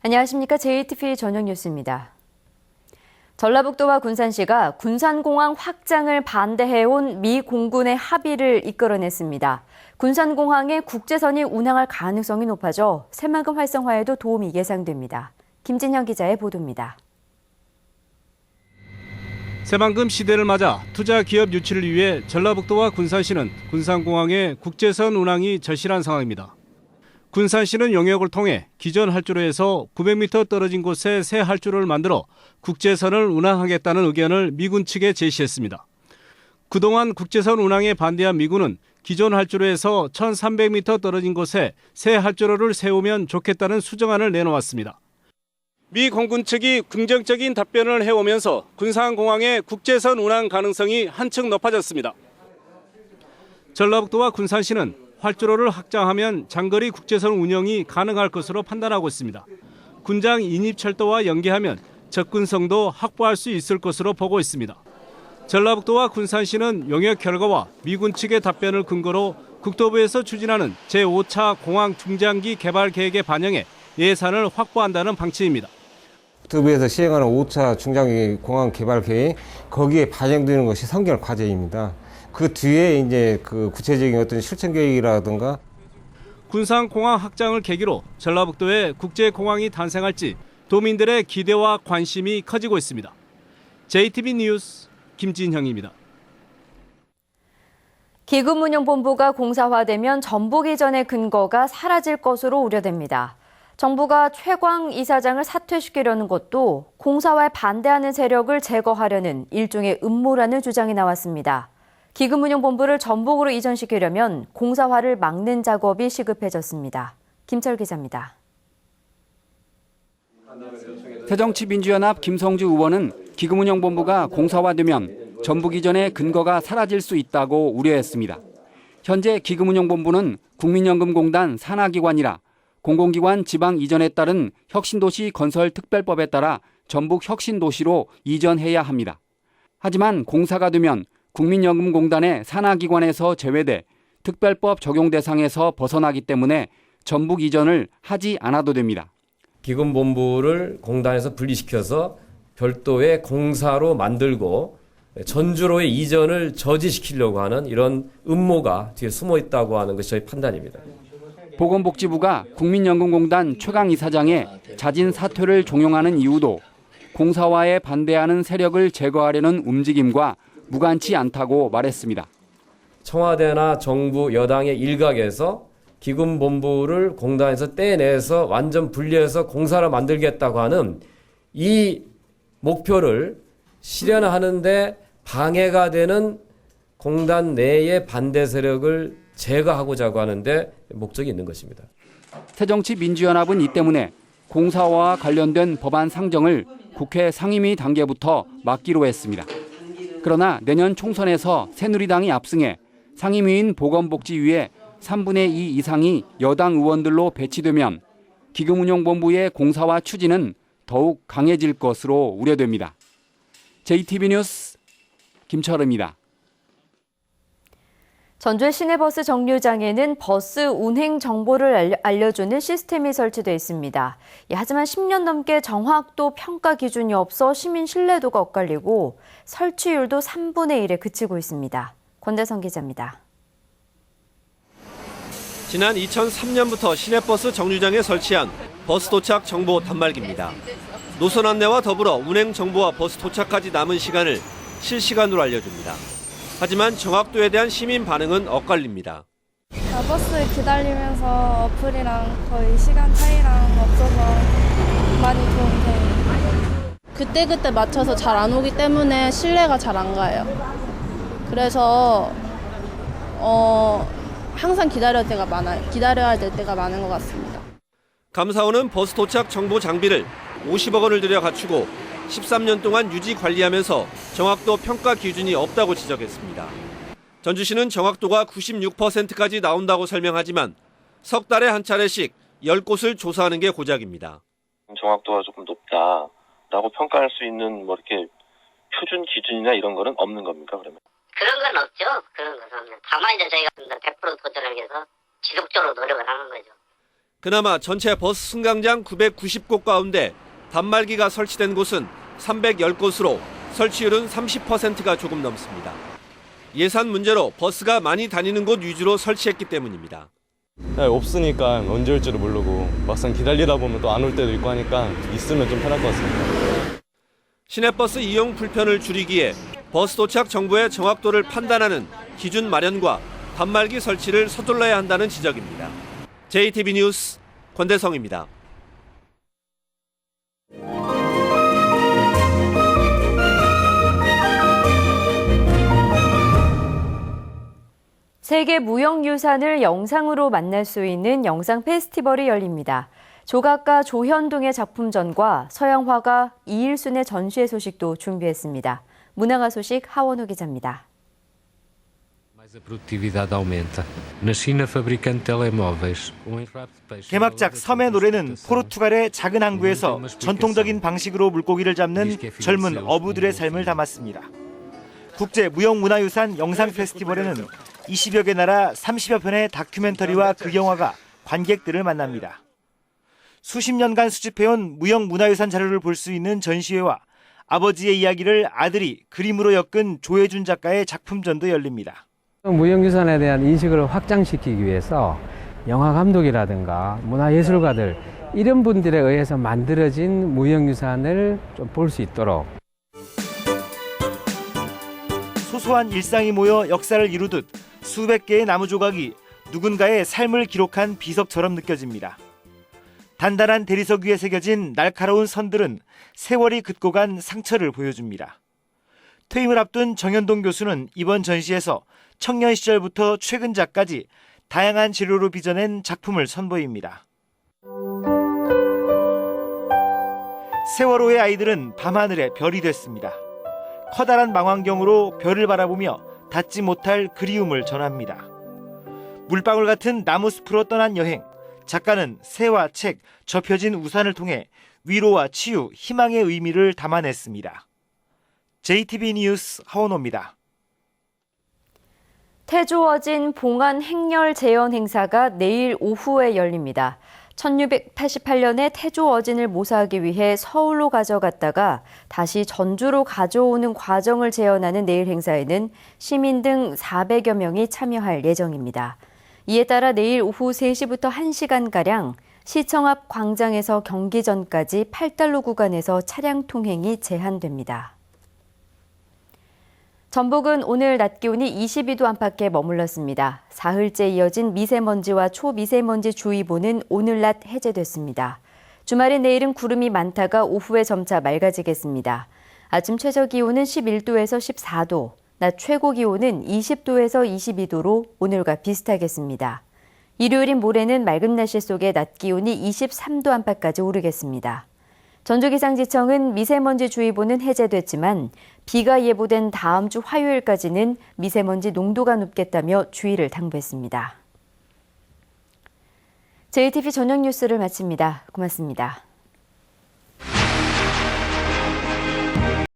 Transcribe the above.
안녕하십니까. JTBC 저녁 뉴스입니다. 전라북도와 군산시가 군산공항 확장을 반대해온 미 공군의 합의를 이끌어냈습니다. 군산공항에 국제선이 운항할 가능성이 높아져 새만금 활성화에도 도움이 예상됩니다. 김진형 기자의 보도입니다. 새만금 시대를 맞아 투자 기업 유치를 위해 전라북도와 군산시는 군산공항에 국제선 운항이 절실한 상황입니다. 군산시는 용역을 통해 기존 할주로에서 900m 떨어진 곳에 새 할주로를 만들어 국제선을 운항하겠다는 의견을 미군 측에 제시했습니다. 그동안 국제선 운항에 반대한 미군은 기존 할주로에서 1300m 떨어진 곳에 새 할주로를 세우면 좋겠다는 수정안을 내놓았습니다. 미 공군 측이 긍정적인 답변을 해오면서 군산공항의 국제선 운항 가능성이 한층 높아졌습니다. 전라북도와 군산시는 활주로를 확장하면 장거리 국제선 운영이 가능할 것으로 판단하고 있습니다. 군장 인입철도와 연계하면 접근성도 확보할 수 있을 것으로 보고 있습니다. 전라북도와 군산시는 용역 결과와 미군 측의 답변을 근거로 국토부에서 추진하는 제5차 공항 중장기 개발 계획에 반영해 예산을 확보한다는 방침입니다. 국토부에서 시행하는 5차 중장기 공항 개발 계획, 거기에 반영되는 것이 선결 과제입니다. 그 뒤에 이제 그 구체적인 어떤 실천 계획이라든가 군산공항 확장을 계기로 전라북도에 국제공항이 탄생할지 도민들의 기대와 관심이 커지고 있습니다. JTBC 뉴스 김진형입니다. 기금운용본부가 공사화되면 전북 이전의 근거가 사라질 것으로 우려됩니다. 정부가 최광 이사장을 사퇴시키려는 것도 공사화에 반대하는 세력을 제거하려는 일종의 음모라는 주장이 나왔습니다. 기금운용본부를 전북으로 이전시키려면 공사화를 막는 작업이 시급해졌습니다. 김철 기자입니다. 새정치민주연합 김성주 의원은 기금운용본부가 공사화되면 전북 이전의 근거가 사라질 수 있다고 우려했습니다. 현재 기금운용본부는 국민연금공단 산하기관이라 공공기관 지방 이전에 따른 혁신도시 건설특별법에 따라 전북 혁신도시로 이전해야 합니다. 하지만 공사가 되면 국민연금공단의 산하기관에서 제외돼 특별법 적용 대상에서 벗어나기 때문에 전북 이전을 하지 않아도 됩니다. 기금본부를 공단에서 분리시켜서 별도의 공사로 만들고 전주로의 이전을 저지시키려고 하는 이런 음모가 뒤에 숨어 있다고 하는 것이 저희 판단입니다. 보건복지부가 국민연금공단 최강 이사장의 자진 사퇴를 종용하는 이유도 공사화에 반대하는 세력을 제거하려는 움직임과 무관치 않다고 말했습니다. 청와대나 정부 여당의 일각에서 기금본부를 공단에서 떼내서 완전 분리해서 공사를 만들겠다고 하는 이 목표를 실현하는데 방해가 되는 공단 내의 반대 세력을 제거하고자 하는데 목적이 있는 것입니다. 새정치민주연합은 이 때문에 공사화와 관련된 법안 상정을 국회 상임위 단계부터 막기로 했습니다. 그러나 내년 총선에서 새누리당이 압승해 상임위인 보건복지위에 3분의 2 이상이 여당 의원들로 배치되면 기금운용본부의 공사화 추진은 더욱 강해질 것으로 우려됩니다. JTBC 뉴스 김철우입니다. 전주의 시내버스 정류장에는 버스 운행 정보를 알려주는 시스템이 설치되어 있습니다. 하지만 10년 넘게 정확도 평가 기준이 없어 시민 신뢰도가 엇갈리고 설치율도 3분의 1에 그치고 있습니다. 권대성 기자입니다. 지난 2003년부터 시내버스 정류장에 설치한 버스 도착 정보 단말기입니다. 노선 안내와 더불어 운행 정보와 버스 도착까지 남은 시간을 실시간으로 알려줍니다. 하지만 정확도에 대한 시민 반응은 엇갈립니다. 버스 기다리면서 어플이랑 거의 시간 차이랑 없어서 많이 도움이 돼요. 그때그때 맞춰서 잘 안 오기 때문에 신뢰가 잘 안 가요. 그래서 항상 기다려야 될 때가 많은 것 같습니다. 감사원은 버스 도착 정보 장비를 50억 원을 들여 갖추고 13년 동안 유지 관리하면서 정확도 평가 기준이 없다고 지적했습니다. 전주시는 정확도가 96%까지 나온다고 설명하지만 석 달에 한 차례씩 10곳을 조사하는 게 고작입니다. 정확도가 조금 높다라고 평가할 수 있는 이렇게 표준 기준이나 이런 거는 없는 겁니까, 그러면? 그런 건 없죠. 그런 것은. 다만 이제 저희가 100% 도전을 위해서 지속적으로 노력을 하는 거죠. 그나마 전체 버스 승강장 990곳 가운데 단말기가 설치된 곳은 310곳으로 설치율은 30%가 조금 넘습니다. 예산 문제로 버스가 많이 다니는 곳 위주로 설치했기 때문입니다. 없으니까 언제 올지를 모르고 막상 기다리다 보면 또 안 올 때도 있고 하니까 있으면 좀 편할 것 같습니다. 시내버스 이용 불편을 줄이기에 버스 도착 정보의 정확도를 판단하는 기준 마련과 단말기 설치를 서둘러야 한다는 지적입니다. JTB 뉴스 권대성입니다. 세계 무형유산을 영상으로 만날 수 있는 영상 페스티벌이 열립니다. 조각가 조현동의 작품전과 서양 화가 이일순의 전시회 소식도 준비했습니다. 문화가 소식 하원우 기자입니다. 개막작 섬의 노래는 포르투갈의 작은 항구에서 전통적인 방식으로 물고기를 잡는 젊은 어부들의 삶을 담았습니다. 국제 무형문화유산 영상 페스티벌에는 20여 개 나라 30여 편의 다큐멘터리와 극영화가 관객들을 만납니다. 수십 년간 수집해온 무형문화유산 자료를 볼 수 있는 전시회와 아버지의 이야기를 아들이 그림으로 엮은 조혜준 작가의 작품전도 열립니다. 무형유산에 대한 인식을 확장시키기 위해서 영화 감독이라든가 문화예술가들 이런 분들에 의해서 만들어진 무형유산을 좀 볼 수 있도록 소소한 일상이 모여 역사를 이루듯 수백 개의 나무 조각이 누군가의 삶을 기록한 비석처럼 느껴집니다. 단단한 대리석 위에 새겨진 날카로운 선들은 세월이 긋고 간 상처를 보여줍니다. 퇴임을 앞둔 정현동 교수는 이번 전시에서 청년 시절부터 최근작까지 다양한 재료로 빚어낸 작품을 선보입니다. 세월호의 아이들은 밤하늘의 별이 됐습니다. 커다란 망원경으로 별을 바라보며 닿지 못할 그리움을 전합니다. 물방울 같은 나무숲으로 떠난 여행, 작가는 새와 책, 접혀진 우산을 통해 위로와 치유, 희망의 의미를 담아냈습니다. JTB 뉴스 하원호입니다. 태조어진 봉안 행렬 재현 행사가 내일 오후에 열립니다. 1688년에 태조어진을 모사하기 위해 서울로 가져갔다가 다시 전주로 가져오는 과정을 재현하는 내일 행사에는 시민 등 400여 명이 참여할 예정입니다. 이에 따라 내일 오후 3시부터 1시간가량 시청 앞 광장에서 경기전까지 8달로 구간에서 차량 통행이 제한됩니다. 전북은 오늘 낮 기온이 22도 안팎에 머물렀습니다. 사흘째 이어진 미세먼지와 초미세먼지 주의보는 오늘 낮 해제됐습니다. 주말인 내일은 구름이 많다가 오후에 점차 맑아지겠습니다. 아침 최저 기온은 11도에서 14도, 낮 최고 기온은 20도에서 22도로 오늘과 비슷하겠습니다. 일요일인 모레는 맑은 날씨 속에 낮 기온이 23도 안팎까지 오르겠습니다. 전주기상지청은 미세먼지 주의보는 해제됐지만 비가 예보된 다음 주 화요일까지는 미세먼지 농도가 높겠다며 주의를 당부했습니다. JTB 저녁 뉴스를 마칩니다. 고맙습니다.